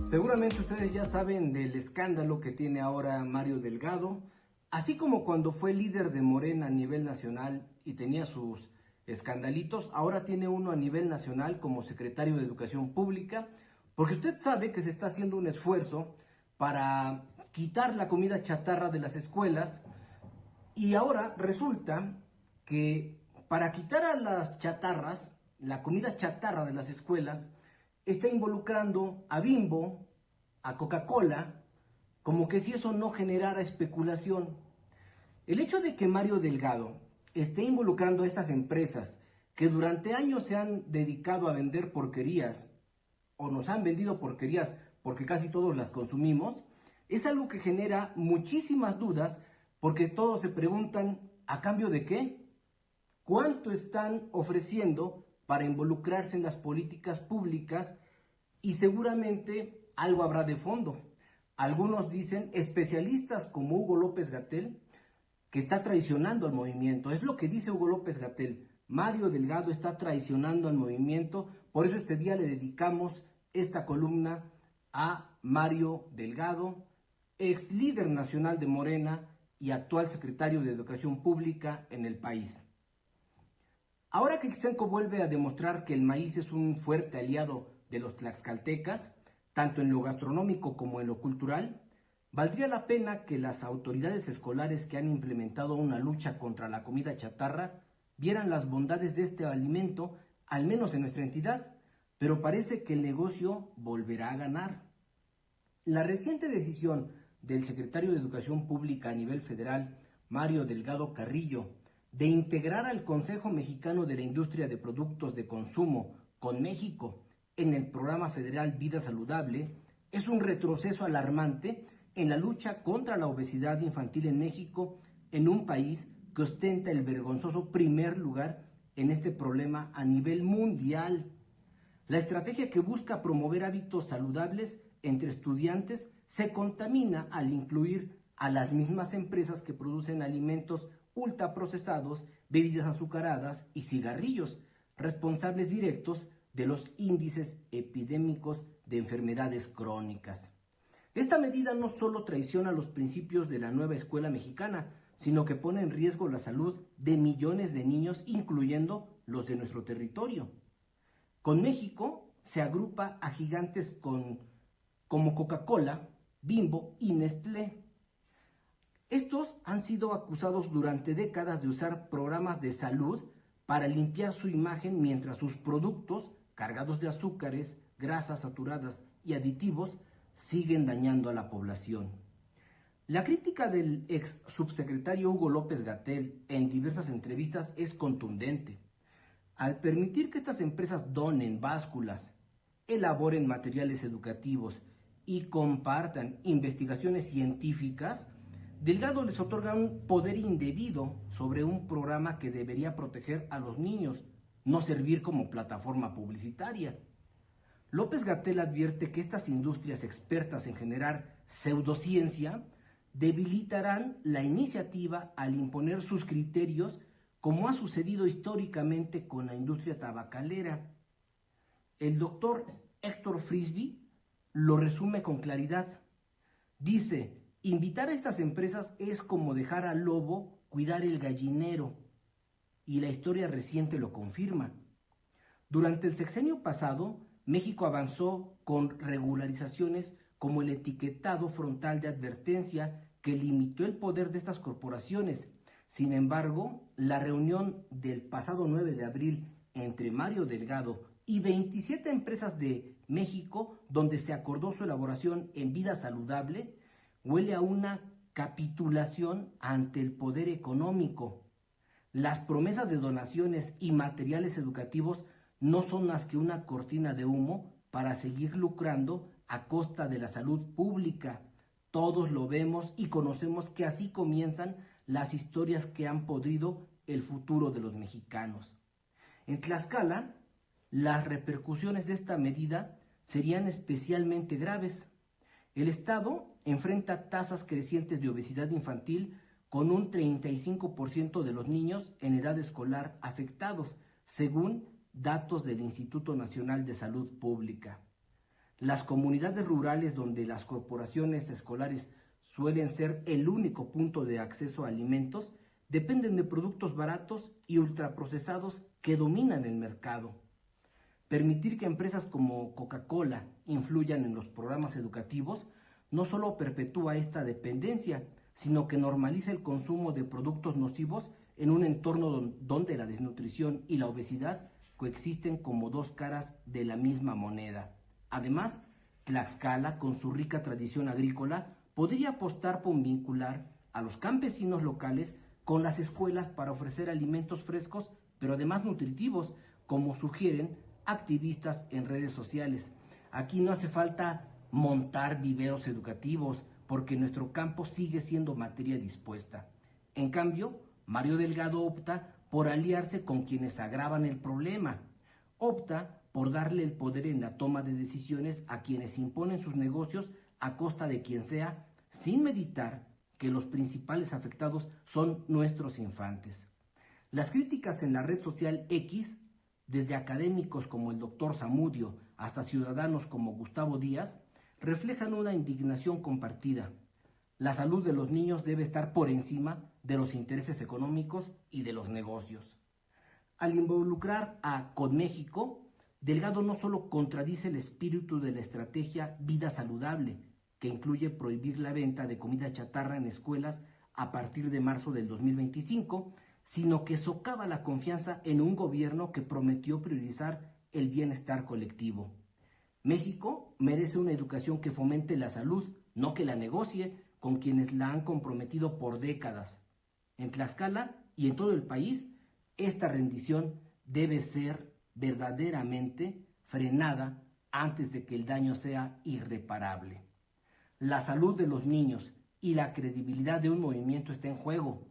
Seguramente ustedes ya saben del escándalo que tiene ahora Mario Delgado, así como cuando fue líder de Morena a nivel nacional y tenía sus escandalitos, ahora tiene uno a nivel nacional como secretario de Educación Pública, porque usted sabe que se está haciendo un esfuerzo para quitar la comida chatarra de las escuelas y ahora resulta que para quitar a las chatarras, la comida chatarra de las escuelas, está involucrando a Bimbo, a Coca-Cola, como que si eso no generara especulación. El hecho de que Mario Delgado esté involucrando a estas empresas que durante años se han dedicado a vender porquerías, o nos han vendido porquerías porque casi todos las consumimos, es algo que genera muchísimas dudas porque todos se preguntan, ¿a cambio de qué? ¿Cuánto están ofreciendo para involucrarse en las políticas públicas? Y seguramente algo habrá de fondo. Algunos dicen, especialistas como Hugo López-Gatell, que está traicionando al movimiento. Es lo que dice Hugo López-Gatell. Mario Delgado está traicionando al movimiento. Por eso este día le dedicamos esta columna a Mario Delgado, ex líder nacional de Morena y actual secretario de Educación Pública en el país. Ahora que Ixtenco vuelve a demostrar que el maíz es un fuerte aliado de los tlaxcaltecas, tanto en lo gastronómico como en lo cultural, valdría la pena que las autoridades escolares que han implementado una lucha contra la comida chatarra vieran las bondades de este alimento, al menos en nuestra entidad, pero parece que el negocio volverá a ganar. La reciente decisión del secretario de Educación Pública a nivel federal, Mario Delgado Carrillo, de integrar al Consejo Mexicano de la Industria de Productos de Consumo con México en el programa federal Vida Saludable es un retroceso alarmante en la lucha contra la obesidad infantil en México, en un país que ostenta el vergonzoso primer lugar en este problema a nivel mundial. La estrategia que busca promover hábitos saludables entre estudiantes se contamina al incluir a las mismas empresas que producen alimentos ultraprocesados, bebidas azucaradas y cigarrillos, responsables directos de los índices epidémicos de enfermedades crónicas. Esta medida no solo traiciona los principios de la nueva escuela mexicana, sino que pone en riesgo la salud de millones de niños, incluyendo los de nuestro territorio. Con México se agrupa a gigantes como Coca-Cola, Bimbo y Nestlé. Estos han sido acusados durante décadas de usar programas de salud para limpiar su imagen mientras sus productos, cargados de azúcares, grasas saturadas y aditivos, siguen dañando a la población. La crítica del ex subsecretario Hugo López-Gatell en diversas entrevistas es contundente. Al permitir que estas empresas donen básculas, elaboren materiales educativos y compartan investigaciones científicas, Delgado les otorga un poder indebido sobre un programa que debería proteger a los niños, no servir como plataforma publicitaria. López-Gatell advierte que estas industrias expertas en generar pseudociencia debilitarán la iniciativa al imponer sus criterios, como ha sucedido históricamente con la industria tabacalera. El doctor Héctor Frisby lo resume con claridad. Dice, invitar a estas empresas es como dejar al lobo cuidar el gallinero, y la historia reciente lo confirma. Durante el sexenio pasado, México avanzó con regularizaciones como el etiquetado frontal de advertencia que limitó el poder de estas corporaciones. Sin embargo, la reunión del pasado 9 de abril entre Mario Delgado y 27 empresas de México, donde se acordó su elaboración en vida saludable, huele a una capitulación ante el poder económico. Las promesas de donaciones y materiales educativos no son más que una cortina de humo para seguir lucrando a costa de la salud pública. Todos lo vemos y conocemos que así comienzan las historias que han podrido el futuro de los mexicanos. En Tlaxcala, las repercusiones de esta medida serían especialmente graves. El Estado enfrenta tasas crecientes de obesidad infantil con un 35% de los niños en edad escolar afectados, según datos del Instituto Nacional de Salud Pública. Las comunidades rurales donde las corporaciones escolares suelen ser el único punto de acceso a alimentos dependen de productos baratos y ultraprocesados que dominan el mercado. Permitir que empresas como Coca-Cola influyan en los programas educativos no solo perpetúa esta dependencia, sino que normaliza el consumo de productos nocivos en un entorno donde la desnutrición y la obesidad coexisten como dos caras de la misma moneda. Además, Tlaxcala, con su rica tradición agrícola, podría apostar por vincular a los campesinos locales con las escuelas para ofrecer alimentos frescos, pero además nutritivos, como sugieren activistas en redes sociales. Aquí no hace falta montar viveros educativos, porque nuestro campo sigue siendo materia dispuesta. En cambio, Mario Delgado opta por aliarse con quienes agravan el problema. Opta por darle el poder en la toma de decisiones a quienes imponen sus negocios a costa de quien sea, sin meditar que los principales afectados son nuestros infantes. Las críticas en la red social X, desde académicos como el doctor Zamudio hasta ciudadanos como Gustavo Díaz, reflejan una indignación compartida. La salud de los niños debe estar por encima de los intereses económicos y de los negocios. Al involucrar a CONMéxico, Delgado no solo contradice el espíritu de la estrategia Vida Saludable, que incluye prohibir la venta de comida chatarra en escuelas a partir de marzo del 2025, sino que socava la confianza en un gobierno que prometió priorizar el bienestar colectivo. México merece una educación que fomente la salud, no que la negocie con quienes la han comprometido por décadas. En Tlaxcala y en todo el país, esta rendición debe ser verdaderamente frenada antes de que el daño sea irreparable. La salud de los niños y la credibilidad de un movimiento está en juego,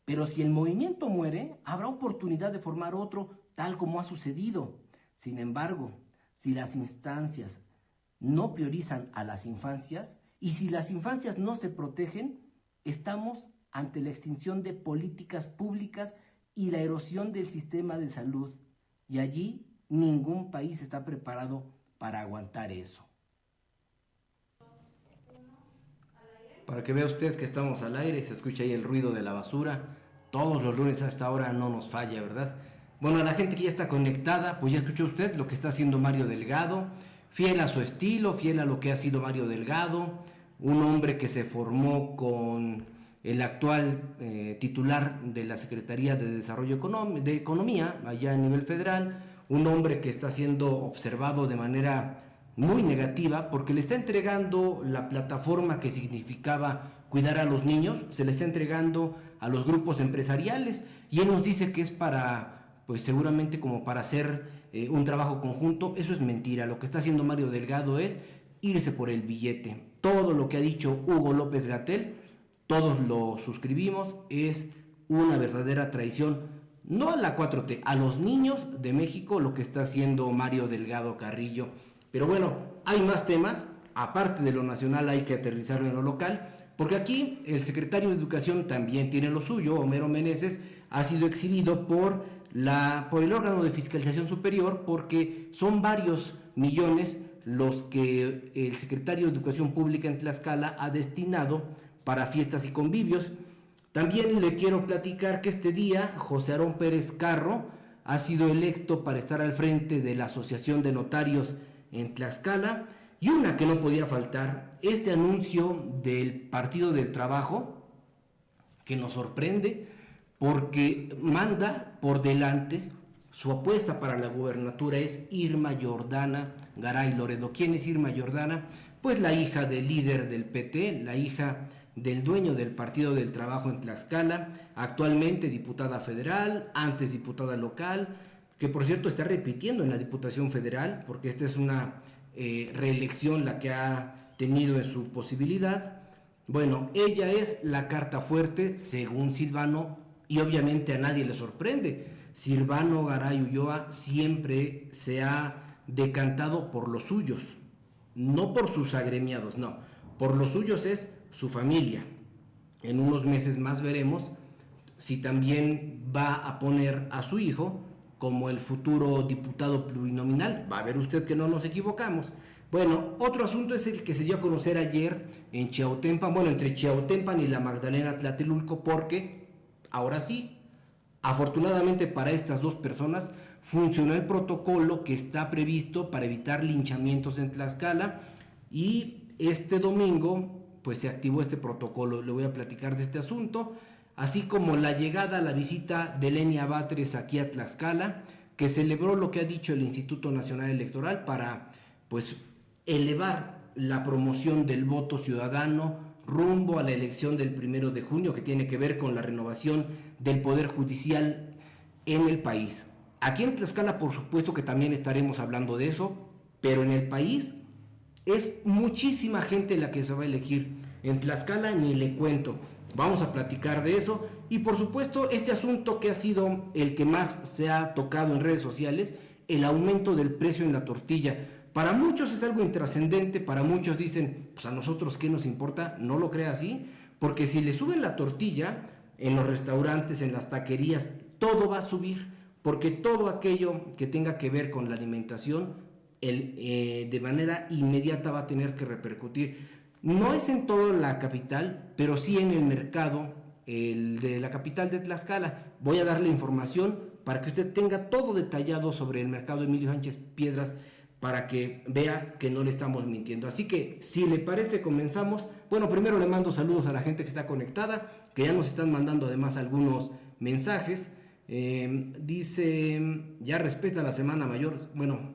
pero si el movimiento muere, habrá oportunidad de formar otro, tal como ha sucedido. Sin embargo, si las instancias no priorizan a las infancias y si las infancias no se protegen, estamos ante la extinción de políticas públicas y la erosión del sistema de salud. Y allí ningún país está preparado para aguantar eso. Para que vea usted que estamos al aire, se escucha ahí el ruido de la basura. Todos los lunes a esta hora no nos falla, ¿verdad? Bueno, a la gente que ya está conectada, pues ya escuchó usted lo que está haciendo Mario Delgado, fiel a su estilo, fiel a lo que ha sido Mario Delgado, un hombre que se formó con el actual titular de la Secretaría de Desarrollo de Economía, allá a nivel federal, un hombre que está siendo observado de manera muy negativa porque le está entregando la plataforma que significaba cuidar a los niños, se le está entregando a los grupos empresariales y él nos dice que es para, pues seguramente como para hacer un trabajo conjunto. Eso es mentira. Lo que está haciendo Mario Delgado es irse por el billete. Todo lo que ha dicho Hugo López-Gatell, todos lo suscribimos, es una verdadera traición, no a la 4T, a los niños de México, lo que está haciendo Mario Delgado Carrillo. Pero bueno, hay más temas, aparte de lo nacional hay que aterrizarlo en lo local, porque aquí el secretario de Educación también tiene lo suyo. Homero Meneses ha sido exhibido por el órgano de fiscalización superior porque son varios millones los que el secretario de Educación Pública en Tlaxcala ha destinado para fiestas y convivios. También le quiero platicar que este día José Aarón Pérez Carro ha sido electo para estar al frente de la Asociación de Notarios en Tlaxcala. Y una que no podía faltar, este anuncio del Partido del Trabajo, que nos sorprende porque manda por delante, su apuesta para la gubernatura es Irma Jordana Garay Loredo. ¿Quién es Irma Jordana? Pues la hija del líder del PT, la hija del dueño del Partido del Trabajo en Tlaxcala, actualmente diputada federal, antes diputada local, que por cierto está repitiendo en la Diputación Federal, porque esta es una reelección la que ha tenido en su posibilidad. Bueno, ella es la carta fuerte según Silvano y obviamente a nadie le sorprende. Silvano Garay Ulloa siempre se ha decantado por los suyos, no por sus agremiados, no, por los suyos es su familia. En unos meses más veremos si también va a poner a su hijo como el futuro diputado plurinominal. Va a ver usted que no nos equivocamos. Bueno, otro asunto es el que se dio a conocer ayer en Chiautempan, bueno, entre Chiautempan y la Magdalena Tlatelulco, porque ahora sí, afortunadamente para estas dos personas, funcionó el protocolo que está previsto para evitar linchamientos en Tlaxcala, y este domingo pues se activó este protocolo. Le voy a platicar de este asunto, así como la llegada, la visita de Lenia Batres aquí a Tlaxcala, que celebró lo que ha dicho el Instituto Nacional Electoral para pues elevar la promoción del voto ciudadano rumbo a la elección del 1 de junio, que tiene que ver con la renovación del Poder Judicial en el país. Aquí en Tlaxcala, por supuesto que también estaremos hablando de eso, pero en el país es muchísima gente la que se va a elegir. En Tlaxcala ni le cuento. Vamos a platicar de eso. Y por supuesto, este asunto que ha sido el que más se ha tocado en redes sociales, el aumento del precio en la tortilla. Para muchos es algo intrascendente, para muchos dicen, pues a nosotros qué nos importa. No lo crea así, porque si le suben la tortilla en los restaurantes, en las taquerías, todo va a subir, porque todo aquello que tenga que ver con la alimentación, de manera inmediata va a tener que repercutir. No es en toda la capital, pero sí en el mercado, el de la capital de Tlaxcala. Voy a darle información para que usted tenga todo detallado sobre el mercado Emilio Sánchez Piedras, para que vea que no le estamos mintiendo. Así que, si le parece, comenzamos. Bueno, primero le mando saludos a la gente que está conectada, que ya nos están mandando además algunos mensajes. Dice, ya respeta la Semana Mayor. Bueno,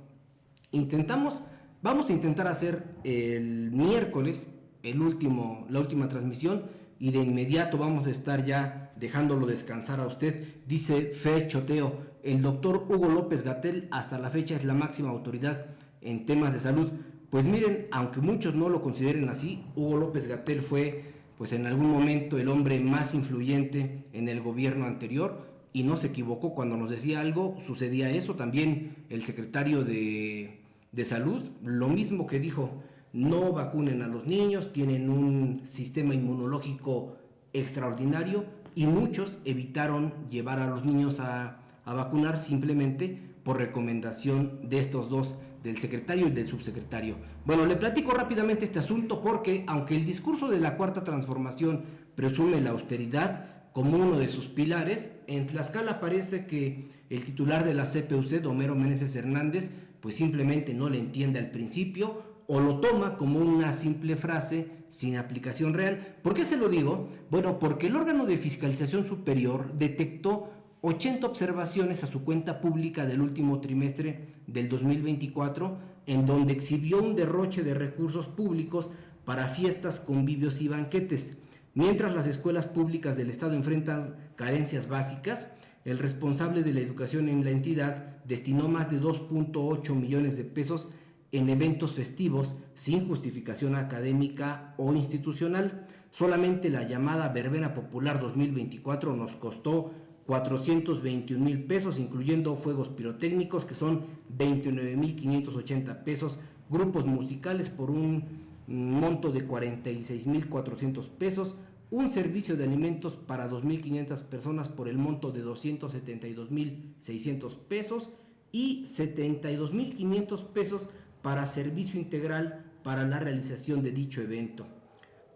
vamos a intentar hacer el miércoles la última transmisión, y de inmediato vamos a estar ya dejándolo descansar a usted. Dice Fe Choteo, el doctor Hugo López-Gatell hasta la fecha es la máxima autoridad en temas de salud. Pues miren, aunque muchos no lo consideren así, Hugo López-Gatell fue pues en algún momento el hombre más influyente en el gobierno anterior, y no se equivocó cuando nos decía algo, sucedía eso. También el secretario de Salud, lo mismo que dijo, no vacunen a los niños, tienen un sistema inmunológico extraordinario, y muchos evitaron llevar a los niños a vacunar simplemente por recomendación de estos dos, del secretario y del subsecretario. Bueno, le platico rápidamente este asunto porque, aunque el discurso de la Cuarta Transformación presume la austeridad como uno de sus pilares, en Tlaxcala parece que el titular de la CPUC, Homero Meneses Hernández, pues simplemente no le entiende al principio, o lo toma como una simple frase sin aplicación real. ¿Por qué se lo digo? Bueno, porque el órgano de fiscalización superior detectó 80 observaciones a su cuenta pública del último trimestre del 2024, en donde exhibió un derroche de recursos públicos para fiestas, convivios y banquetes. Mientras las escuelas públicas del estado enfrentan carencias básicas, el responsable de la educación en la entidad destinó más de 2.8 millones de pesos en eventos festivos sin justificación académica o institucional. Solamente la llamada Verbena Popular 2024 nos costó 421,000 pesos, incluyendo fuegos pirotécnicos, que son 29,580 pesos, grupos musicales por un monto de 46,400 pesos, un servicio de alimentos para 2,500 personas por el monto de 272,600 pesos y 72,500 pesos para servicio integral para la realización de dicho evento.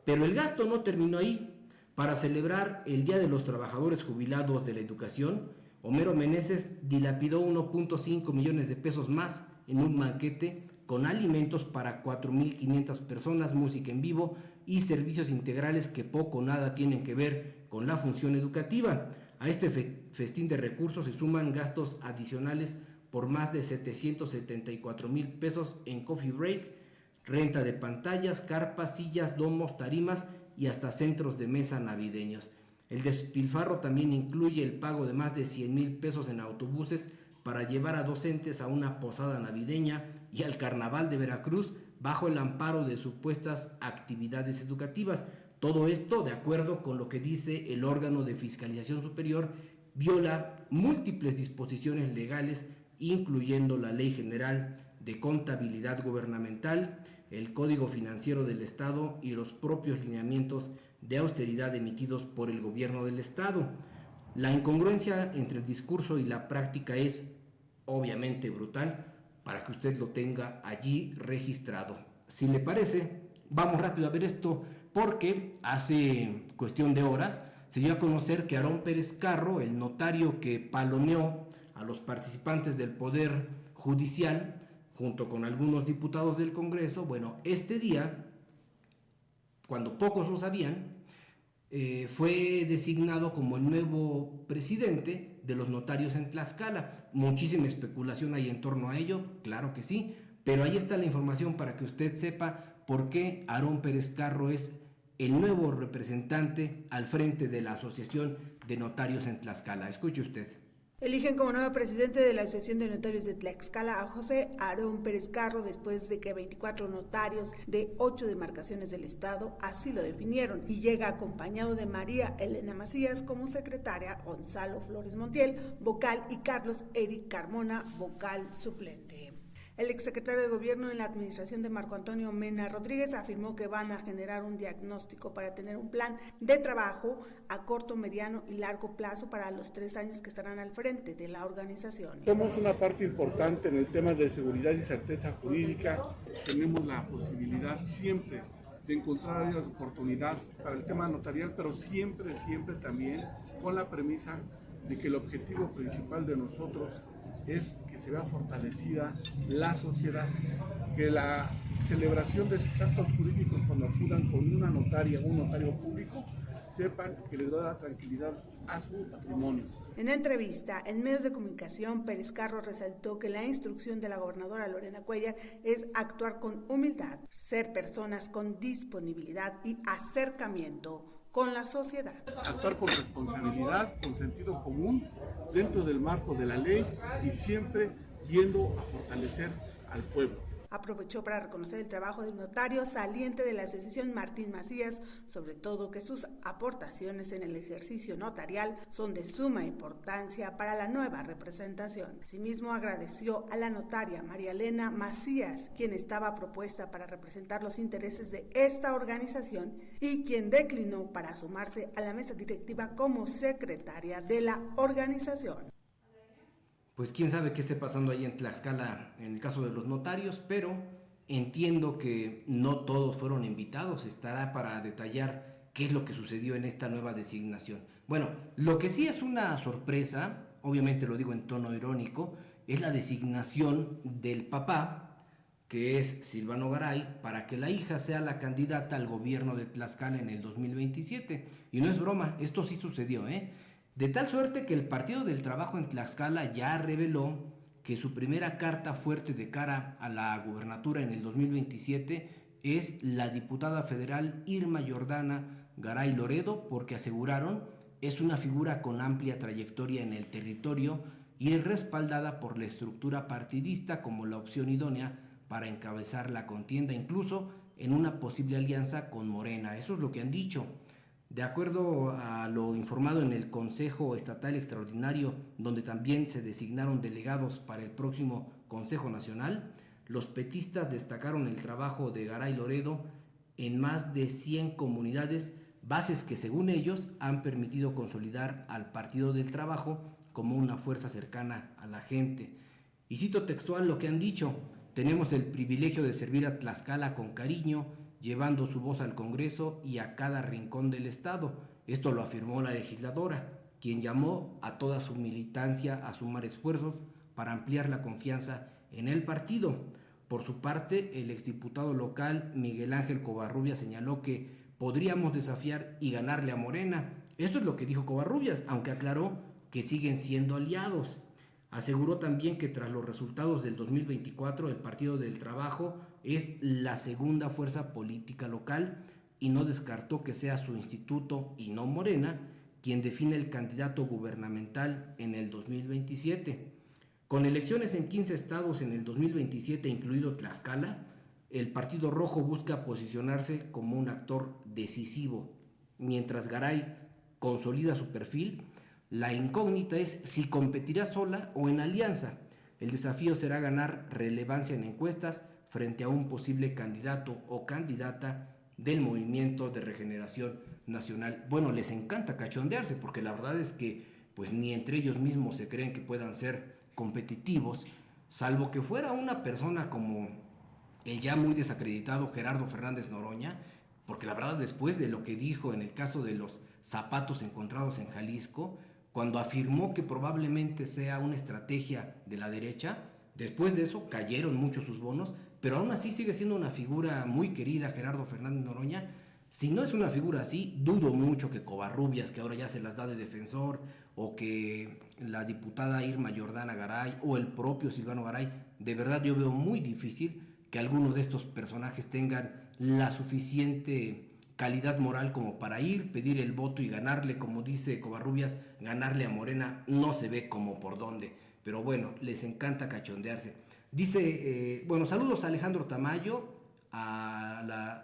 Pero el gasto no terminó ahí. Para celebrar el Día de los Trabajadores Jubilados de la Educación, Homero Meneses dilapidó 1.5 millones de pesos más en un banquete con alimentos para 4,500 personas, música en vivo y servicios integrales que poco o nada tienen que ver con la función educativa. A este festín de recursos se suman gastos adicionales por más de 774,000 pesos en coffee break, renta de pantallas, carpas, sillas, domos, tarimas y hasta centros de mesa navideños. El despilfarro también incluye el pago de más de 100,000 pesos en autobuses para llevar a docentes a una posada navideña y al Carnaval de Veracruz bajo el amparo de supuestas actividades educativas. Todo esto, de acuerdo con lo que dice el órgano de fiscalización superior, viola múltiples disposiciones legales, incluyendo la Ley General de Contabilidad Gubernamental, el Código Financiero del Estado y los propios lineamientos de austeridad emitidos por el gobierno del Estado. La incongruencia entre el discurso y la práctica es obviamente brutal, para que usted lo tenga allí registrado. Si le parece, vamos rápido a ver esto, porque hace cuestión de horas se dio a conocer que Aarón Pérez Carro, el notario que palomeó a los participantes del Poder Judicial, junto con algunos diputados del Congreso, bueno, este día, cuando pocos lo sabían, fue designado como el nuevo presidente de los notarios en Tlaxcala. Muchísima especulación hay en torno a ello, claro que sí, pero ahí está la información para que usted sepa por qué Aarón Pérez Carro es el nuevo representante al frente de la Asociación de Notarios en Tlaxcala. Escuche usted. Eligen como nuevo presidente de la Asociación de Notarios de Tlaxcala a José Aarón Pérez Carro después de que 24 notarios de 8 demarcaciones del estado así lo definieron, y llega acompañado de María Elena Macías como secretaria, Gonzalo Flores Montiel, vocal, y Carlos Eric Carmona, vocal suplente. El exsecretario de Gobierno en la administración de Marco Antonio Mena Rodríguez afirmó que van a generar un diagnóstico para tener un plan de trabajo a corto, mediano y largo plazo para los 3 años que estarán al frente de la organización. Somos una parte importante en el tema de seguridad y certeza jurídica. Tenemos la posibilidad siempre de encontrar áreas de oportunidad para el tema notarial, pero siempre también con la premisa de que el objetivo principal de nosotros es que se vea fortalecida la sociedad, que la celebración de sus actos jurídicos cuando acudan con una notaria o un notario público sepan que les da tranquilidad a su patrimonio. En entrevista en medios de comunicación, Pérez Carro resaltó que la instrucción de la gobernadora Lorena Cuellar es actuar con humildad, ser personas con disponibilidad y acercamiento con la sociedad. Actuar con responsabilidad, con sentido común, dentro del marco de la ley y siempre yendo a fortalecer al pueblo. Aprovechó para reconocer el trabajo del notario saliente de la asociación Martín Macías, sobre todo que sus aportaciones en el ejercicio notarial son de suma importancia para la nueva representación. Asimismo, agradeció a la notaria María Elena Macías, quien estaba propuesta para representar los intereses de esta organización y quien declinó para sumarse a la mesa directiva como secretaria de la organización. Pues quién sabe qué esté pasando ahí en Tlaxcala en el caso de los notarios, pero entiendo que no todos fueron invitados. Estará para detallar qué es lo que sucedió en esta nueva designación. Bueno, lo que sí es una sorpresa, obviamente lo digo en tono irónico, es la designación del papá, que es Silvano Garay, para que la hija sea la candidata al gobierno de Tlaxcala en el 2027. Y no es broma, esto sí sucedió, De tal suerte que el Partido del Trabajo en Tlaxcala ya reveló que su primera carta fuerte de cara a la gubernatura en el 2027 es la diputada federal Irma Jordana Garay Loredo, porque aseguraron es una figura con amplia trayectoria en el territorio y es respaldada por la estructura partidista como la opción idónea para encabezar la contienda, incluso en una posible alianza con Morena. Eso es lo que han dicho. De acuerdo a lo informado en el Consejo Estatal Extraordinario, donde también se designaron delegados para el próximo Consejo Nacional, los petistas destacaron el trabajo de Garay Loredo en más de 100 comunidades, bases que según ellos han permitido consolidar al Partido del Trabajo como una fuerza cercana a la gente. Y cito textual lo que han dicho: tenemos el privilegio de servir a Tlaxcala con cariño, llevando su voz al Congreso y a cada rincón del estado. Esto lo afirmó la legisladora, quien llamó a toda su militancia a sumar esfuerzos para ampliar la confianza en el partido. Por su parte, el exdiputado local Miguel Ángel Covarrubias señaló que podríamos desafiar y ganarle a Morena. Esto es lo que dijo Covarrubias, aunque aclaró que siguen siendo aliados. Aseguró también que tras los resultados del 2024 el Partido del Trabajo es la segunda fuerza política local y no descartó que sea su instituto y no Morena quien define el candidato gubernamental en el 2027. Con elecciones en 15 estados en el 2027, incluido Tlaxcala, el Partido Rojo busca posicionarse como un actor decisivo. Mientras Garay consolida su perfil, la incógnita es si competirá sola o en alianza. El desafío será ganar relevancia en encuestas frente a un posible candidato o candidata del Movimiento de Regeneración Nacional. Bueno, les encanta cachondearse porque la verdad es que pues ni entre ellos mismos se creen que puedan ser competitivos. salvo que fuera una persona como el ya muy desacreditado Gerardo Fernández Noroña, porque la verdad después de lo que dijo en el caso de los zapatos encontrados en Jalisco, cuando afirmó que probablemente sea una estrategia de la derecha, después de eso cayeron muchos sus bonos, pero aún así sigue siendo una figura muy querida Gerardo Fernández Noroña. Si no es una figura así, dudo mucho que Covarrubias, que ahora ya se las da de defensor, o que la diputada Irma Jordana Garay, o el propio Silvano Garay, de verdad yo veo muy difícil que alguno de estos personajes tengan la suficiente calidad moral como para ir, pedir el voto y ganarle, como dice Covarrubias, ganarle a Morena, no se ve como por dónde, pero bueno, les encanta cachondearse. Dice, saludos a Alejandro Tamayo, a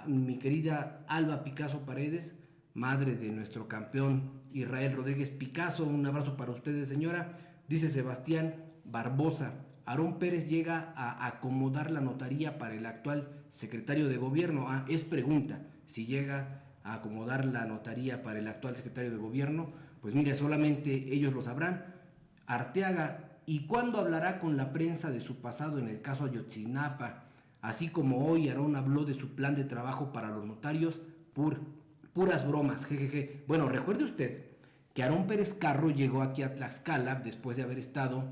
mi querida Alba Picasso Paredes, madre de nuestro campeón Israel Rodríguez Picasso, un abrazo para ustedes, señora. Dice Sebastián Barbosa, Aarón Pérez llega a acomodar la notaría para el actual secretario de gobierno. Es pregunta, si llega a acomodar la notaría para el actual secretario de gobierno, pues mire, solamente ellos lo sabrán. Arteaga, ¿y cuándo hablará con la prensa de su pasado en el caso Ayotzinapa? Así como hoy Aarón habló de su plan de trabajo para los notarios, puras bromas, jejeje. Bueno, recuerde usted que Aarón Pérez Carro llegó aquí a Tlaxcala después de haber estado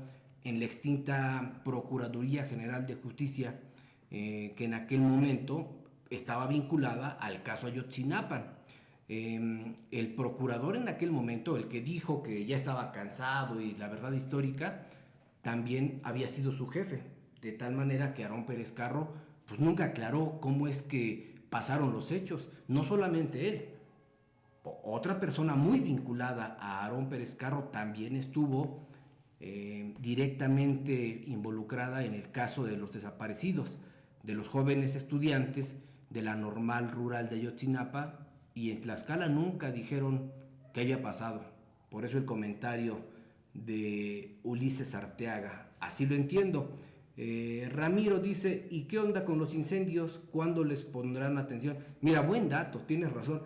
en la extinta Procuraduría General de Justicia, que en aquel momento estaba vinculada al caso Ayotzinapa. El procurador en aquel momento, el que dijo que ya estaba cansado y la verdad histórica, también había sido su jefe, de tal manera que Aarón Pérez Carro pues nunca aclaró cómo es que pasaron los hechos. No solamente él, otra persona muy vinculada a Aarón Pérez Carro también estuvo directamente involucrada en el caso de los desaparecidos, de los jóvenes estudiantes de la Normal Rural de Ayotzinapa, y en Tlaxcala nunca dijeron qué había pasado. Por eso el comentario de Ulises Arteaga, así lo entiendo. Ramiro dice, ¿y qué onda con los incendios? ¿Cuándo les pondrán atención? Mira, buen dato, tienes razón.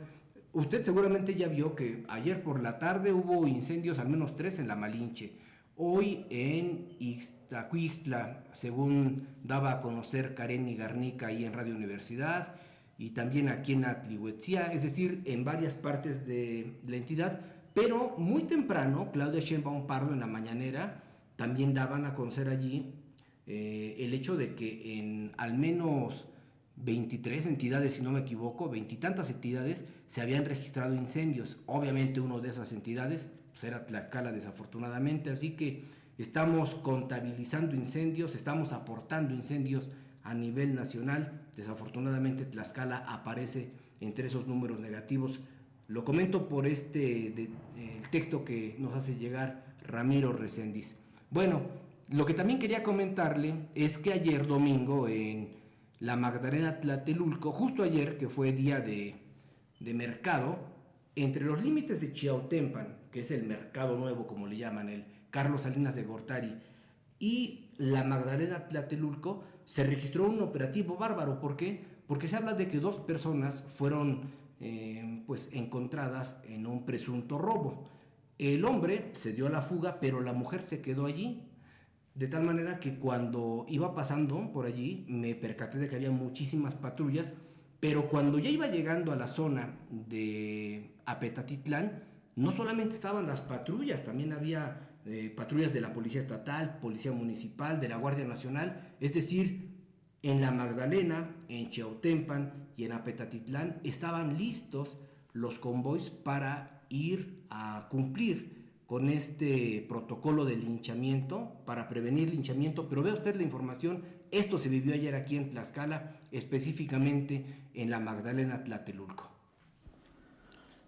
Usted seguramente ya vio que ayer por la tarde hubo incendios, al menos 3 en La Malinche. Hoy en Ixtacuixtla, según daba a conocer Karen Garnica ahí en Radio Universidad, y también aquí en Atlihuetzia, es decir, en varias partes de la entidad. Pero muy temprano, Claudia Sheinbaum Pardo en la mañanera también daban a conocer allí el hecho de que en al menos 23 entidades, si no me equivoco, 20 y tantas entidades, se habían registrado incendios. Obviamente uno de esas entidades pues era Tlaxcala, desafortunadamente, así que estamos contabilizando incendios, estamos aportando incendios a nivel nacional. Desafortunadamente Tlaxcala aparece entre esos números negativos. Lo comento por el texto que nos hace llegar Ramiro Reséndiz. Bueno, lo que también quería comentarle es que ayer domingo en la Magdalena Tlatelulco, justo ayer que fue día de mercado, entre los límites de Chiautempan, que es el mercado nuevo como le llaman, el Carlos Salinas de Gortari, y la Magdalena Tlatelulco, se registró un operativo bárbaro. ¿Por qué? Porque se habla de que 2 personas fueron encontradas en un presunto robo. El hombre se dio a la fuga, pero la mujer se quedó allí. De tal manera que cuando iba pasando por allí me percaté de que había muchísimas patrullas, pero cuando ya iba llegando a la zona de Apetatitlán, no solamente estaban las patrullas, también había patrullas de la Policía Estatal, Policía Municipal, de la Guardia Nacional. Es decir, en la Magdalena, en Chiautempan y en Apetatitlán estaban listos los convoys para ir a cumplir con este protocolo de linchamiento, para prevenir linchamiento. Pero vea usted la información, esto se vivió ayer aquí en Tlaxcala, específicamente en la Magdalena Tlatelulco.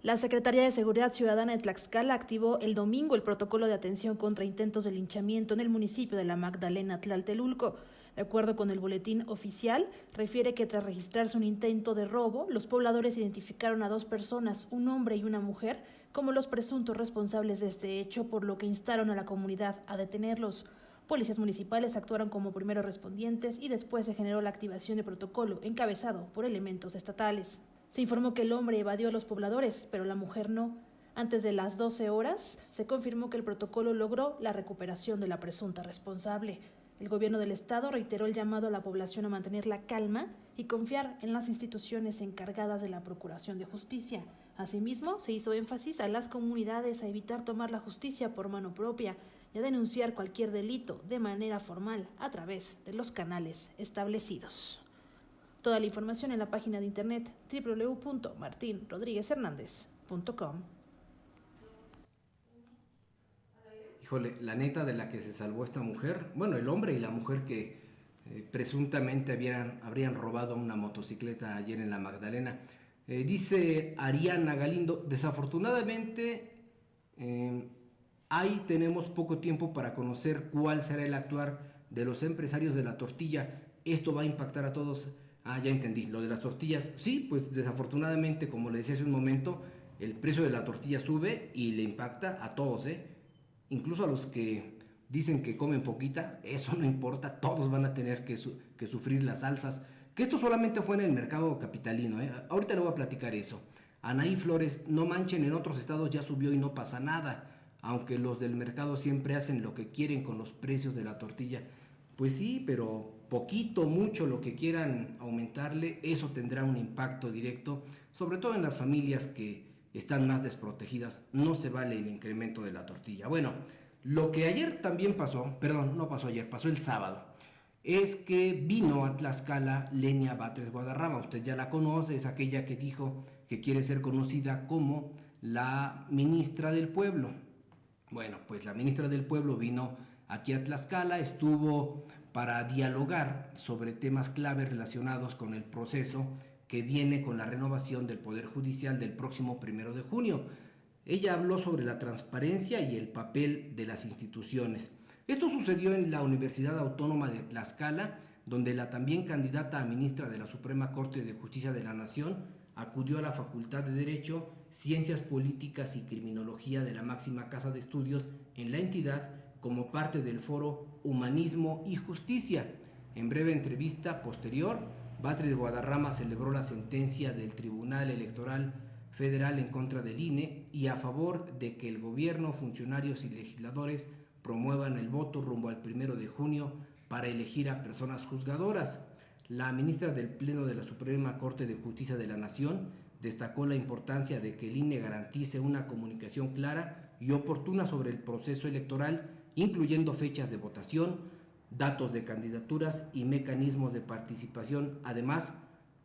La Secretaría de Seguridad Ciudadana de Tlaxcala activó el domingo el protocolo de atención contra intentos de linchamiento en el municipio de la Magdalena Tlatelulco. De acuerdo con el boletín oficial, refiere que tras registrarse un intento de robo, los pobladores identificaron a 2 personas, un hombre y una mujer, como los presuntos responsables de este hecho, por lo que instaron a la comunidad a detenerlos. Policías municipales actuaron como primeros respondientes y después se generó la activación de protocolo encabezado por elementos estatales. Se informó que el hombre evadió a los pobladores, pero la mujer no. Antes de las 12 horas, se confirmó que el protocolo logró la recuperación de la presunta responsable. El gobierno del estado reiteró el llamado a la población a mantener la calma y confiar en las instituciones encargadas de la procuración de justicia. Asimismo, se hizo énfasis a las comunidades a evitar tomar la justicia por mano propia y a denunciar cualquier delito de manera formal a través de los canales establecidos. Toda la información en la página de internet www.martinrodriguezhernandez.com. Híjole, la neta de la que se salvó esta mujer, bueno, el hombre y la mujer que presuntamente habrían robado una motocicleta ayer en la Magdalena. Dice Ariana Galindo, desafortunadamente ahí tenemos poco tiempo para conocer cuál será el actuar de los empresarios de la tortilla. Esto va a impactar a todos. Ya entendí, lo de las tortillas. Sí, pues desafortunadamente, como le decía hace un momento, el precio de la tortilla sube y le impacta a todos, incluso a los que dicen que comen poquita. Eso no importa, todos van a tener que sufrir las alzas. Que esto solamente fue en el mercado capitalino, ahorita le voy a platicar eso. Anaí Flores, no manchen, en otros estados ya subió y no pasa nada, aunque los del mercado siempre hacen lo que quieren con los precios de la tortilla. Pues sí, pero poquito, mucho, lo que quieran aumentarle, eso tendrá un impacto directo, sobre todo en las familias que están más desprotegidas. No se vale el incremento de la tortilla. Bueno, lo que ayer también pasó, perdón, no pasó ayer, pasó el sábado, es que vino a Tlaxcala Lenia Batres Guadarrama. Usted ya la conoce, es aquella que dijo que quiere ser conocida como la ministra del pueblo. Bueno, pues la ministra del pueblo vino aquí a Tlaxcala, estuvo para dialogar sobre temas claves relacionados con el proceso que viene con la renovación del Poder Judicial del próximo 1 de junio. Ella habló sobre la transparencia y el papel de las instituciones. Esto sucedió en la Universidad Autónoma de Tlaxcala, donde la también candidata a ministra de la Suprema Corte de Justicia de la Nación acudió a la Facultad de Derecho, Ciencias Políticas y Criminología de la máxima casa de estudios en la entidad como parte del foro Humanismo y Justicia. En breve entrevista posterior, Batres Guadarrama celebró la sentencia del Tribunal Electoral Federal en contra del INE y a favor de que el gobierno, funcionarios y legisladores promuevan el voto rumbo al 1 de junio para elegir a personas juzgadoras. La ministra del Pleno de la Suprema Corte de Justicia de la Nación destacó la importancia de que el INE garantice una comunicación clara y oportuna sobre el proceso electoral, incluyendo fechas de votación, datos de candidaturas y mecanismos de participación. Además,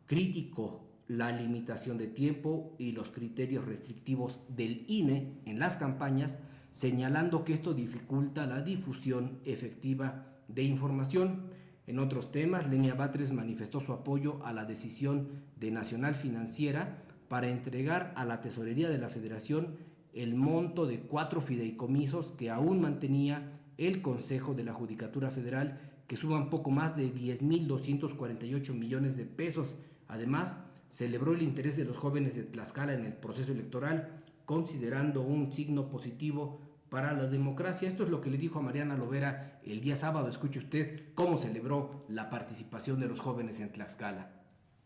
criticó la limitación de tiempo y los criterios restrictivos del INE en las campañas, señalando que esto dificulta la difusión efectiva de información. En otros temas, Lenia Batres manifestó su apoyo a la decisión de Nacional Financiera para entregar a la Tesorería de la Federación el monto de 4 fideicomisos que aún mantenía el Consejo de la Judicatura Federal, que suman poco más de 10,248 millones de pesos. Además, celebró el interés de los jóvenes de Tlaxcala en el proceso electoral, considerando un signo positivo para la democracia. Esto es lo que le dijo a Mariana Lovera el día sábado. Escuche usted cómo celebró la participación de los jóvenes en Tlaxcala.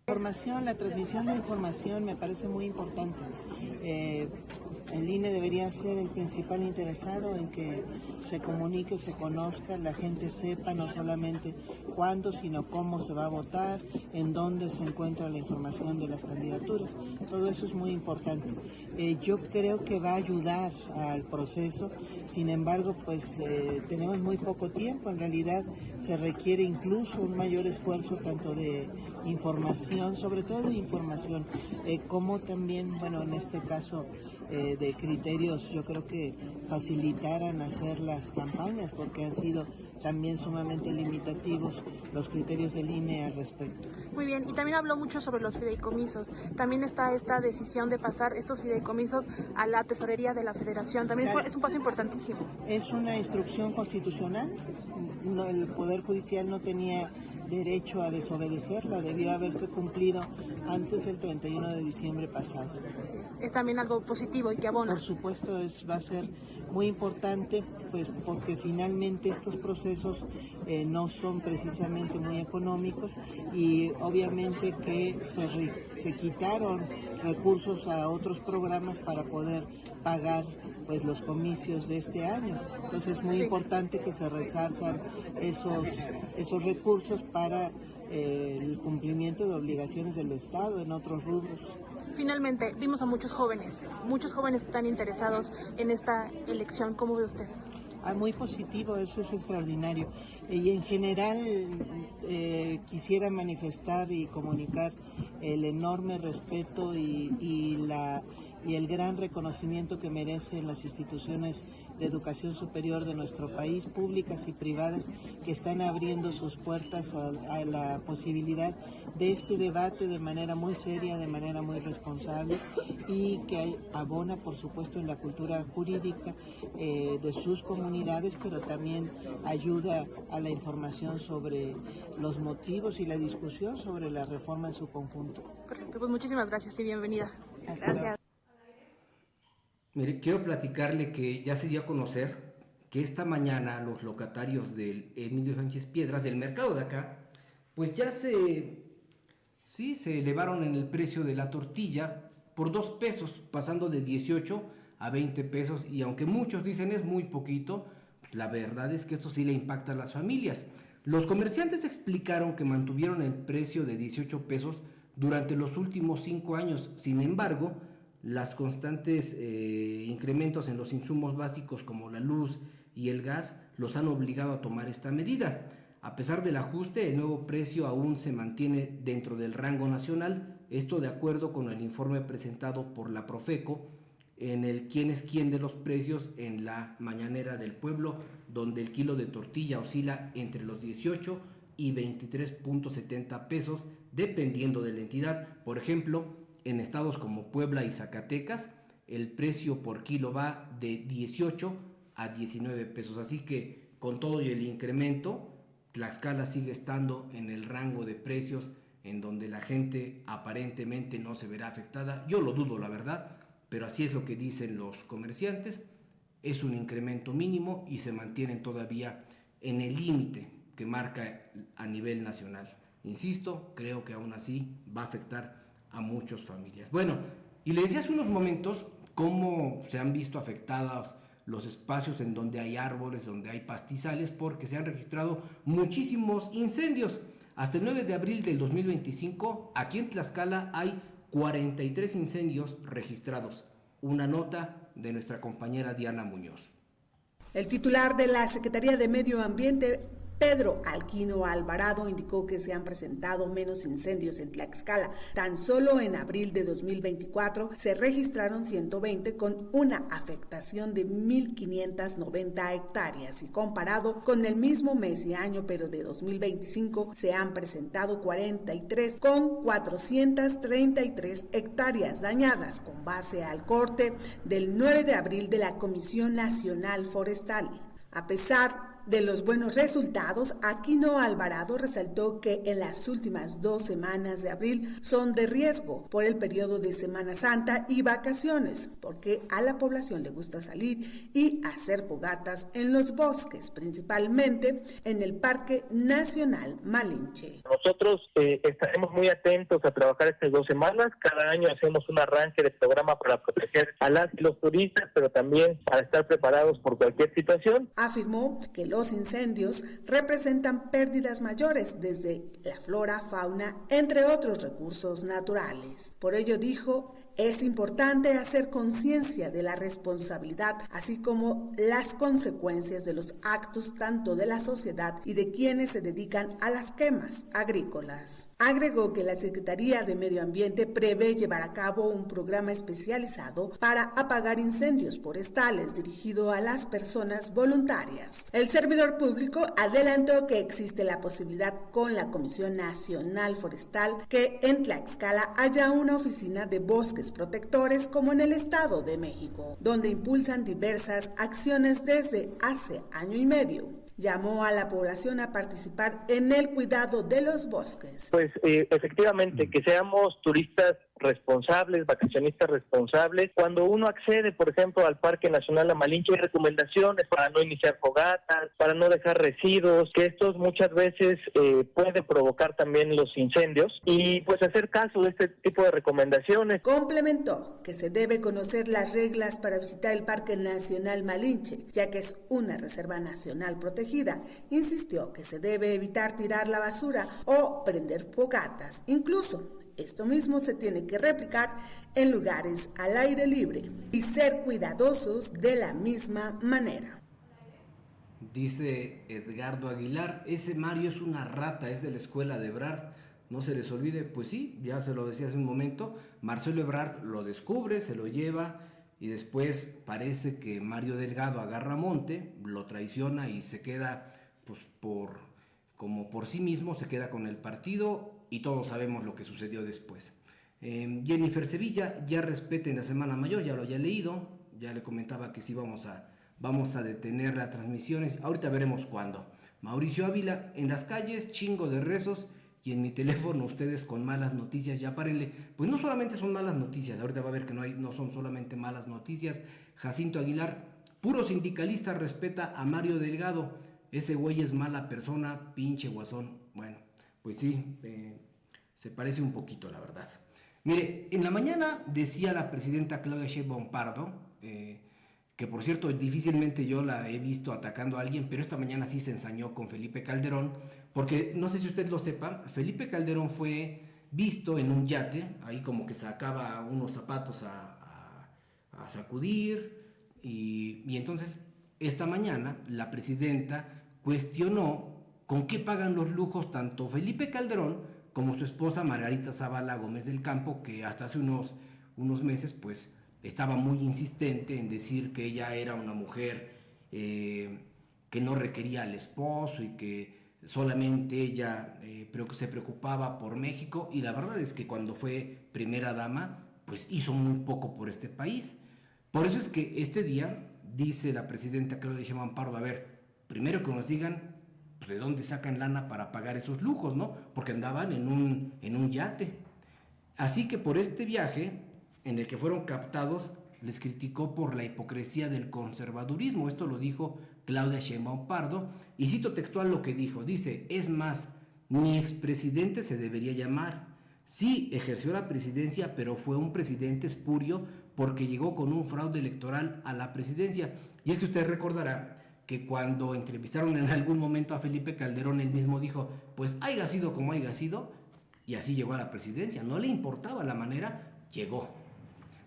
La transmisión de información me parece muy importante. El INE debería ser el principal interesado en que se comunique, se conozca, la gente sepa no solamente cuándo, sino cómo se va a votar, en dónde se encuentra la información de las candidaturas. Todo eso es muy importante. Yo creo que va a ayudar al proceso. Sin embargo, pues tenemos muy poco tiempo. En realidad se requiere incluso un mayor esfuerzo tanto de información, sobre todo de información, como también, bueno, en este caso de criterios, yo creo que facilitaran hacer las campañas, porque han sido también sumamente limitativos los criterios del INE al respecto. Muy bien, y también habló mucho sobre los fideicomisos. También está esta decisión de pasar estos fideicomisos a la Tesorería de la Federación. También es un paso importantísimo. Es una instrucción constitucional. El Poder Judicial no tenía derecho a desobedecerla, debió haberse cumplido antes del 31 de diciembre pasado. Es también algo positivo y que abona. Por supuesto, va a ser muy importante, pues porque finalmente estos procesos no son precisamente muy económicos y obviamente que se quitaron recursos a otros programas para poder pagar pues los comicios de este año. Entonces es muy importante que se resarzan esos recursos para el cumplimiento de obligaciones del Estado en otros rubros. Finalmente, vimos a muchos jóvenes están interesados en esta elección. ¿Cómo ve usted? Muy positivo, eso es extraordinario. Y en general quisiera manifestar y comunicar el enorme respeto y el gran reconocimiento que merecen las instituciones de educación superior de nuestro país, públicas y privadas, que están abriendo sus puertas a la posibilidad de este debate de manera muy seria, de manera muy responsable, y que abona, por supuesto, en la cultura jurídica de sus comunidades, pero también ayuda a la información sobre los motivos y la discusión sobre la reforma en su conjunto. Perfecto, pues muchísimas gracias y bienvenida. Gracias. Mire, quiero platicarle que ya se dio a conocer que esta mañana los locatarios del Emilio Sánchez Piedras, del mercado de acá, pues ya se elevaron en el precio de la tortilla por 2 pesos, pasando de 18 a 20 pesos, y aunque muchos dicen es muy poquito, pues la verdad es que esto sí le impacta a las familias. Los comerciantes explicaron que mantuvieron el precio de 18 pesos durante los últimos 5 años, sin embargo, las constantes incrementos en los insumos básicos como la luz y el gas los han obligado a tomar esta medida. A pesar del ajuste, el nuevo precio aún se mantiene dentro del rango nacional, esto de acuerdo con el informe presentado por la Profeco en el quién es quién de los precios en la mañanera del pueblo, donde el kilo de tortilla oscila entre los 18 y 23.70 pesos dependiendo de la entidad. Por ejemplo, en estados como Puebla y Zacatecas, el precio por kilo va de 18 a 19 pesos. Así que con todo y el incremento, Tlaxcala sigue estando en el rango de precios en donde la gente aparentemente no se verá afectada. Yo lo dudo, la verdad, pero así es lo que dicen los comerciantes. Es un incremento mínimo y se mantienen todavía en el límite que marca a nivel nacional. Insisto, creo que aún así va a afectar a muchas familias. Bueno, y les decía hace unos momentos cómo se han visto afectados los espacios en donde hay árboles, donde hay pastizales, porque se han registrado muchísimos incendios. Hasta el 9 de abril del 2025, aquí en Tlaxcala hay 43 incendios registrados. Una nota de nuestra compañera Diana Muñoz. El titular de la Secretaría de Medio Ambiente, Pedro Alquino Alvarado, indicó que se han presentado menos incendios en Tlaxcala. Tan solo en abril de 2024 se registraron 120 con una afectación de 1.590 hectáreas y comparado con el mismo mes y año, pero de 2025 se han presentado 43 con 433 hectáreas dañadas con base al corte del 9 de abril de la Comisión Nacional Forestal. A pesar de los buenos resultados, Aquino Alvarado resaltó que en las últimas 2 semanas de abril son de riesgo por el periodo de Semana Santa y vacaciones, porque a la población le gusta salir y hacer fogatas en los bosques, principalmente en el Parque Nacional Malinche. Nosotros estaremos muy atentos a trabajar estas 2 semanas. Cada año hacemos un arranque de programa para proteger a las y los turistas, pero también para estar preparados por cualquier situación. Afirmó que los incendios representan pérdidas mayores desde la flora, fauna, entre otros recursos naturales. Por ello dijo, es importante hacer conciencia de la responsabilidad, así como las consecuencias de los actos tanto de la sociedad y de quienes se dedican a las quemas agrícolas. Agregó que la Secretaría de Medio Ambiente prevé llevar a cabo un programa especializado para apagar incendios forestales dirigido a las personas voluntarias. El servidor público adelantó que existe la posibilidad con la Comisión Nacional Forestal que en Tlaxcala haya una oficina de bosques protectores como en el Estado de México, donde impulsan diversas acciones desde hace año y medio. Llamó a la población a participar en el cuidado de los bosques. Pues efectivamente, que seamos turistas responsables, vacacionistas responsables. Cuando uno accede, por ejemplo, al Parque Nacional La Malinche, hay recomendaciones para no iniciar fogatas, para no dejar residuos, que estos muchas veces pueden provocar también los incendios, y pues hacer caso de este tipo de recomendaciones. Complementó que se debe conocer las reglas para visitar el Parque Nacional Malinche, ya que es una reserva nacional protegida. Insistió que se debe evitar tirar la basura o prender fogatas. Incluso esto mismo se tiene que replicar en lugares al aire libre y ser cuidadosos de la misma manera. Dice Edgardo Aguilar, ese Mario es una rata, es de la escuela de Ebrard, no se les olvide. Pues sí, ya se lo decía hace un momento, Marcelo Ebrard lo descubre, se lo lleva y después parece que Mario Delgado agarra monte, lo traiciona y se queda pues como por sí mismo, se queda con el partido y todos sabemos lo que sucedió después. Jennifer Sevilla, ya respeten la Semana Mayor, ya lo había leído, ya le comentaba que sí vamos a detener las transmisiones, ahorita veremos cuándo. Mauricio Ávila, en las calles, chingo de rezos, y en mi teléfono ustedes con malas noticias, ya párenle. Pues no solamente son malas noticias, ahorita va a ver que no son solamente malas noticias. Jacinto Aguilar, puro sindicalista respeta a Mario Delgado, ese güey es mala persona, pinche guasón. Bueno, pues sí, se parece un poquito, la verdad. Mire, en la mañana decía la presidenta Claudia Sheinbaum Pardo, que por cierto difícilmente yo la he visto atacando a alguien, pero esta mañana sí se ensañó con Felipe Calderón, porque no sé si usted lo sepa, Felipe Calderón fue visto en un yate, ahí como que sacaba unos zapatos a sacudir, y entonces esta mañana la presidenta cuestionó con qué pagan los lujos tanto Felipe Calderón como su esposa Margarita Zavala Gómez del Campo, que hasta hace unos meses pues estaba muy insistente en decir que ella era una mujer que no requería al esposo y que solamente ella se preocupaba por México, y la verdad es que cuando fue primera dama pues hizo muy poco por este país. Por eso es que este día dice la presidenta Claudia Sheinbaum Pardo, a ver, primero que nos digan pues, de dónde sacan lana para pagar esos lujos, ¿no? Porque andaban en un yate. Así que por este viaje en el que fueron captados, les criticó por la hipocresía del conservadurismo. Esto lo dijo Claudia Sheinbaum Pardo, y cito textual lo que dijo. Dice, es más, ni expresidente se debería llamar. Sí, ejerció la presidencia, pero fue un presidente espurio porque llegó con un fraude electoral a la presidencia. Y es que usted recordará que cuando entrevistaron en algún momento a Felipe Calderón, él mismo dijo, pues haya sido como haya sido, y así llegó a la presidencia. No le importaba la manera, llegó.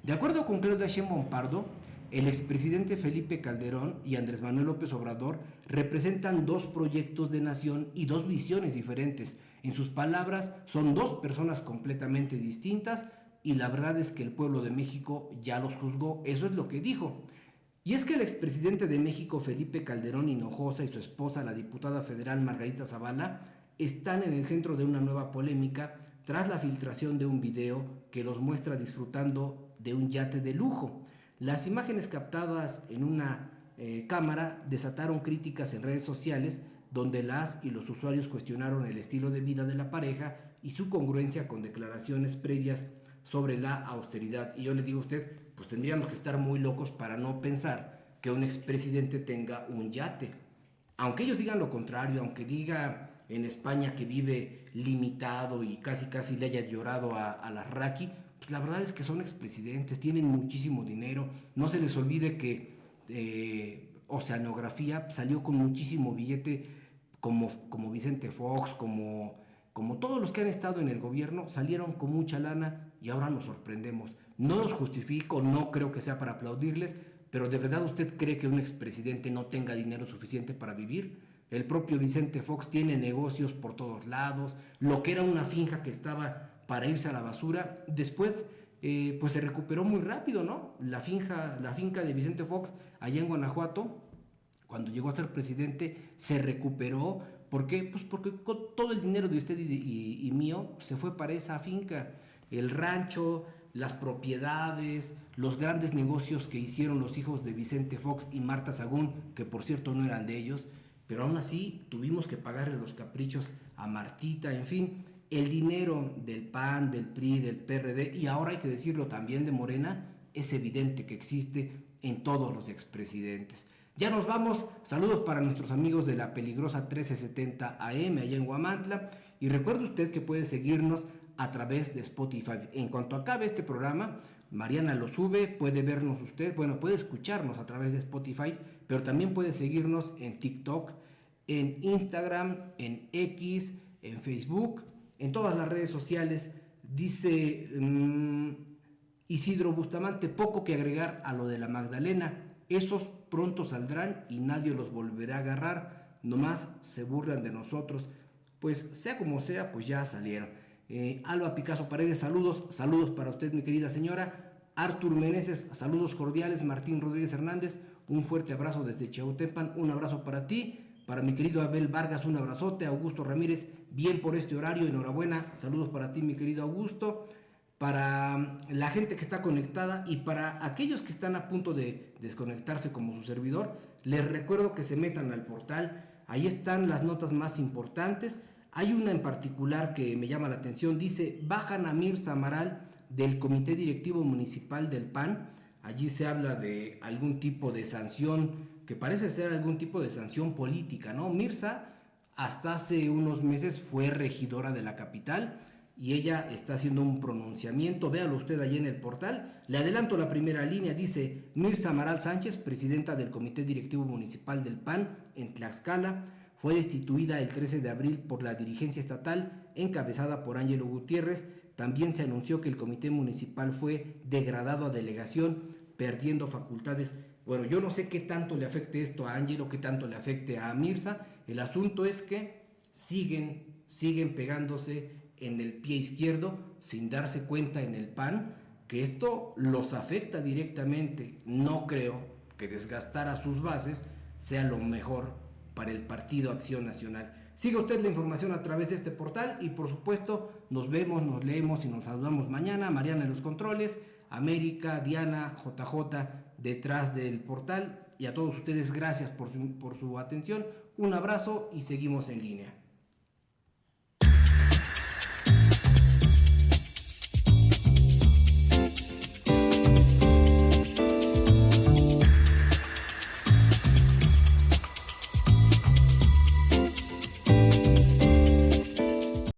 De acuerdo con Claudia Sheinbaum Pardo, el expresidente Felipe Calderón y Andrés Manuel López Obrador representan dos proyectos de nación y dos visiones diferentes. En sus palabras, son dos personas completamente distintas, y la verdad es que el pueblo de México ya los juzgó. Eso es lo que dijo. Y es que el expresidente de México, Felipe Calderón Hinojosa, y su esposa, la diputada federal Margarita Zavala, están en el centro de una nueva polémica tras la filtración de un video que los muestra disfrutando de un yate de lujo. Las imágenes captadas en una cámara desataron críticas en redes sociales, donde las y los usuarios cuestionaron el estilo de vida de la pareja y su congruencia con declaraciones previas sobre la austeridad. Y yo le digo a usted, pues tendríamos que estar muy locos para no pensar que un expresidente tenga un yate. Aunque ellos digan lo contrario, aunque diga en España que vive limitado y casi le haya llorado a la Raki, pues la verdad es que son expresidentes, tienen muchísimo dinero. No se les olvide que Oceanografía salió con muchísimo billete, como Vicente Fox, como todos los que han estado en el gobierno, salieron con mucha lana y ahora nos sorprendemos. No los justifico, no creo que sea para aplaudirles, pero ¿de verdad usted cree que un expresidente no tenga dinero suficiente para vivir? El propio Vicente Fox tiene negocios por todos lados, lo que era una finca que estaba para irse a la basura, después pues se recuperó muy rápido, ¿no? La finca de Vicente Fox allá en Guanajuato, cuando llegó a ser presidente, se recuperó. ¿Por qué? Pues porque todo el dinero de usted y mío se fue para esa finca. El rancho, las propiedades, los grandes negocios que hicieron los hijos de Vicente Fox y Marta Sagún, que por cierto no eran de ellos, pero aún así tuvimos que pagarle los caprichos a Martita, en fin. el dinero del PAN, del PRI, del PRD y ahora hay que decirlo también de Morena, es evidente que existe en todos los expresidentes. Ya nos vamos, saludos para nuestros amigos de la peligrosa 1370 AM allá en Huamantla y recuerde usted que puede seguirnos a través de Spotify. En cuanto acabe este programa, Mariana lo sube, puede vernos usted, bueno, puede escucharnos a través de Spotify, pero también puede seguirnos en TikTok, en Instagram, en X, en Facebook, en todas las redes sociales. Dice Isidro Bustamante, poco que agregar a lo de la Magdalena, esos pronto saldrán y nadie los volverá a agarrar, nomás se burlan de nosotros, pues sea como sea, pues ya salieron. Alba Picasso Paredes, saludos para usted mi querida señora. Artur Meneses, saludos cordiales. Martín Rodríguez Hernández, un fuerte abrazo desde Chiautepan, un abrazo para ti. Para mi querido Abel Vargas, un abrazote. Augusto Ramírez, bien por este horario, enhorabuena, saludos para ti mi querido Augusto. Para la gente que está conectada y para aquellos que están a punto de desconectarse como su servidor, les recuerdo que se metan al portal, ahí están las notas más importantes. Hay una en particular que me llama la atención, dice, bajan a Mirza Amaral del Comité Directivo Municipal del PAN. Allí se habla de algún tipo de sanción, que parece ser algún tipo de sanción política, ¿no? Mirza hasta hace unos meses fue regidora de la capital y ella está haciendo un pronunciamiento, véalo usted allí en el portal. Le adelanto la primera línea, dice, Mirza Amaral Sánchez, presidenta del Comité Directivo Municipal del PAN en Tlaxcala, fue destituida el 13 de abril por la dirigencia estatal encabezada por Ángelo Gutiérrez. También se anunció que el comité municipal fue degradado a delegación, perdiendo facultades. Bueno, yo no sé qué tanto le afecte esto a Ángelo, qué tanto le afecte a Mirza. El asunto es que siguen pegándose en el pie izquierdo sin darse cuenta en el PAN que esto los afecta directamente. No creo que desgastar a sus bases sea lo mejor para el Partido Acción Nacional. Siga usted la información a través de este portal y por supuesto nos vemos, nos leemos y nos saludamos mañana. Mariana en los controles, América, Diana, JJ detrás del portal y a todos ustedes gracias por su atención. Un abrazo y seguimos en línea.